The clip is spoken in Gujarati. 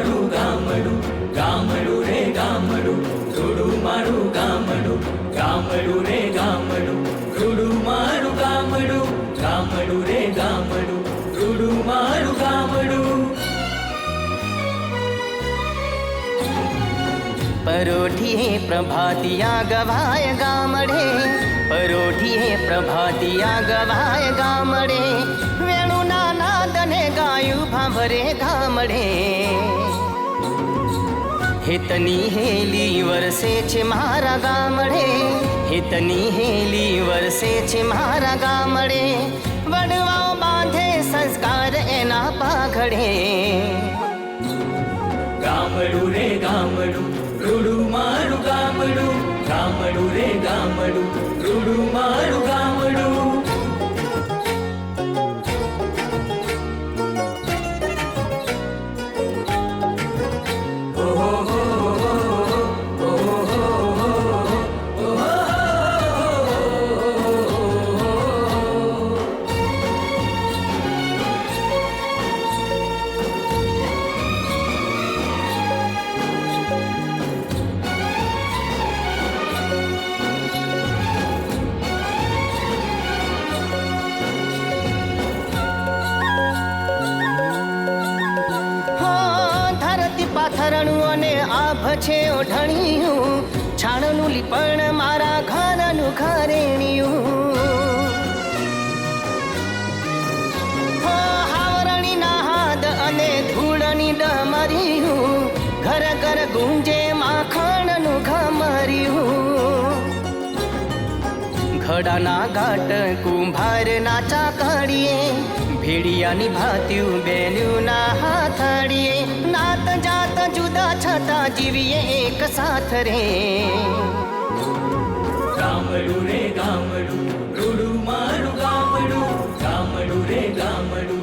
મારું ગામડું, ગામડું રે ગામડું, રૂડું મારું ગામડું, ગામડું રે ગામડું, રૂડું મારું ગામડું, ગામડું રે ગામડું, રૂડું મારું ગામડું. परोठिये प्रभातिया गवाय गामडे, परोठिये प्रभातिया गवाय गामडे, वेणुना नादने गायु भांभरे गामडे. हेतनी हेली वरसे छे मारा गामडे, हेतनी हेली वरसे छे मारा गामडे, वडवाओ बांधे संस्कार एना पाघड़े. ગામડું રે ગામડું, રૂડું મારું ગામડું, ગામડું રે ગામડું, રૂડું મારું ગામડું. પાથરણું અને આભ છે ઓઢણિયું, છાણનું લીપણ મારા ઘરનું ઘરેણિયું. હાવરણીના હાદ અને ધૂળની ડમરિયું, ઘર ઘર ગુંજે માખણનું ઘમરિયું. ઘડાના ઘાટ કુંભારના ચાકડીએ, ભેડિયાની ભાત્યું બેન્યુના હાથડીએ, નાત જાત જુદા છતાં જીવીએ એક સાથ રે. ગામડું રે ગામડું, રૂડું મારું ગામડું, ગામડું રે ગામડું,